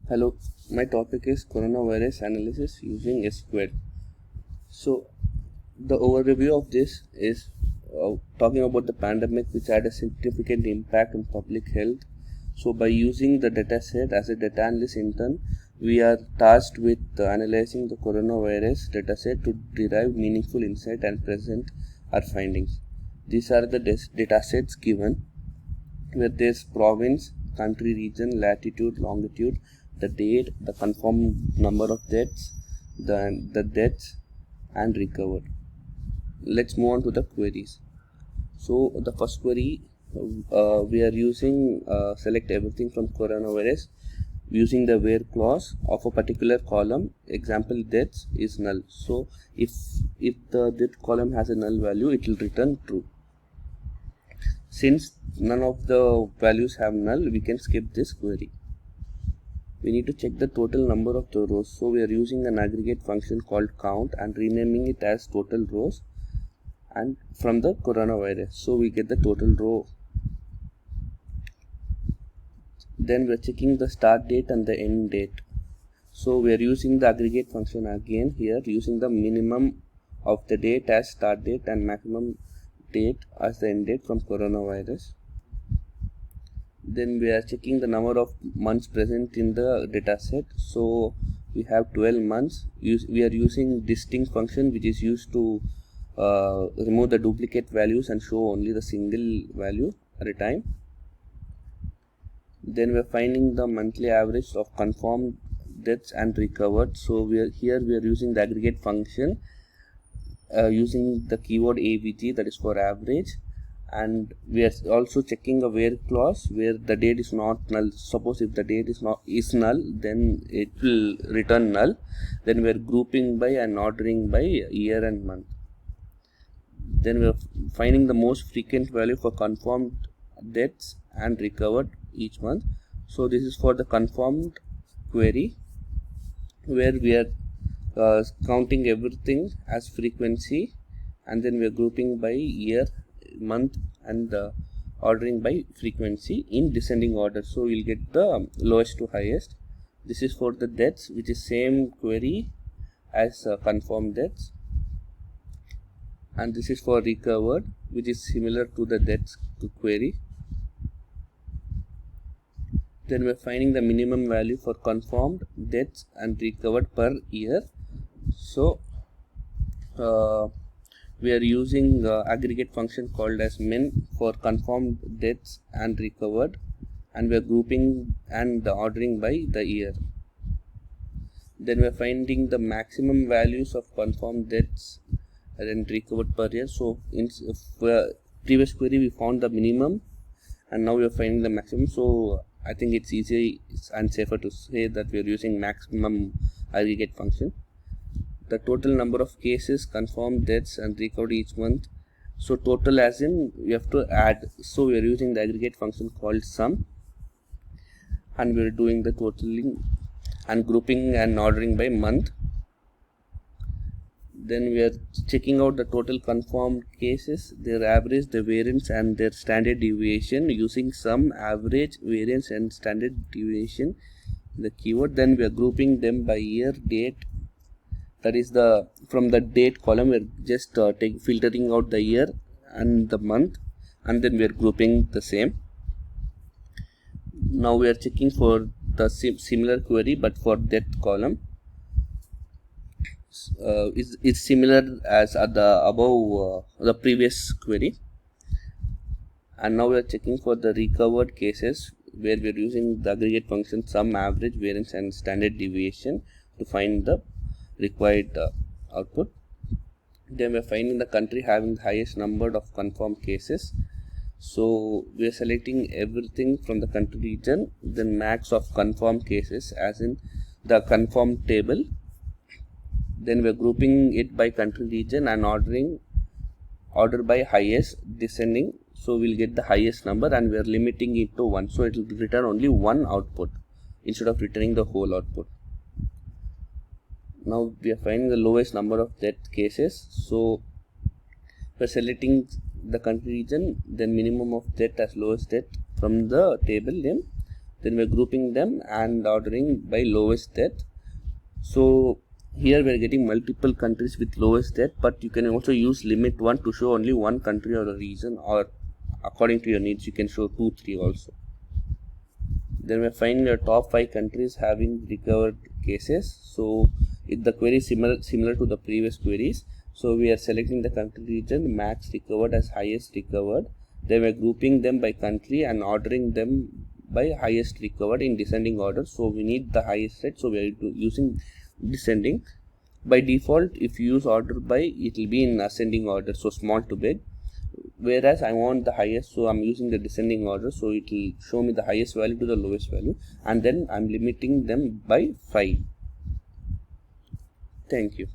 Hello, my topic is coronavirus analysis using SQL. So, the overview of this is talking about the pandemic, which had a significant impact on public health. So, by using the dataset as a data analyst intern, we are tasked with analyzing the coronavirus dataset to derive meaningful insight and present our findings. These are the datasets given, where there's province, country, region, latitude, longitude, the date, the confirmed number of deaths, the deaths, and recovered. Let's move on to the queries. So the first query, we are using select everything from coronavirus using the where clause of a particular column. Example, deaths is null. So if the death column has a null value, it will return true. Since none of the values have null, we can skip this query. We need to check the total number of the rows. So we are using an aggregate function called count and renaming it as total rows and from the coronavirus. So we get the total row. Then we are checking the start date and the end date. So we are using the aggregate function again here, using the minimum of the date as start date and maximum date as the end date from coronavirus. Then we are checking the number of months present in the data set. So we have 12 months. We are using distinct function, which is used to remove the duplicate values and show only the single value at a time. Then we are finding the monthly average of confirmed deaths and recovered. So we are using the aggregate function using the keyword avg, that is for average. And we are also checking a where clause where the date is not null. Suppose if the date is null, then it will return null. Then we are grouping by and ordering by year and month. Then we are finding the most frequent value for confirmed deaths and recovered each month. So this is for the confirmed query, where we are counting everything as frequency, and then we are grouping by year, month, and ordering by frequency in descending order. So we'll get the lowest to highest. This is for the deaths, which is same query as confirmed deaths, and this is for recovered, which is similar to the deaths query. Then we are finding the minimum value for confirmed deaths and recovered per year. So we are using aggregate function called as min for confirmed deaths and recovered, and we are grouping and ordering by the year. Then we are finding the maximum values of confirmed deaths and recovered per year. So in previous query we found the minimum, and now we are finding the maximum. So I think it's easy and safer to say that we are using maximum aggregate function. The total number of cases, confirmed deaths, and recovered each month. So total as in we have to add. So we are using the aggregate function called sum, and we are doing the totaling and grouping and ordering by month. Then we are checking out the total confirmed cases, their average, the variance, and their standard deviation using sum, average, variance, and standard deviation, the keyword. Then we are grouping them by year, date. That is from the date column we are just filtering out the year and the month, and then we are grouping the same. Now we are checking for the similar query, but for death column. Is similar as the above the previous query. And now we are checking for the recovered cases, where we are using the aggregate function sum, average, variance, and standard deviation to find the required output. Then we are finding the country having the highest number of confirmed cases. So we are selecting everything from the country region, then max of confirmed cases as in the confirmed table. Then we are grouping it by country region and order by highest descending. So we'll get the highest number, and we are limiting it to 1. So it will return only one output instead of returning the whole output. Now we are finding the lowest number of death cases. So we are selecting the country region, then minimum of death as lowest death from the table, then we're grouping them and ordering by lowest death. So here we're getting multiple countries with lowest death, but you can also use limit 1 to show only one country or a region, or according to your needs you can show 2, 3 also. Then we're finding the top 5 countries having recovered cases. So if the query is similar to the previous queries, so we are selecting the country region, max recovered as highest recovered. Then we're grouping them by country and ordering them by highest recovered in descending order. So we need the highest rate, so we are using descending. By default, if you use order by, it will be in ascending order, so small to big. Whereas I want the highest, so I'm using the descending order, so it will show me the highest value to the lowest value, and then I'm limiting them by 5. Thank you.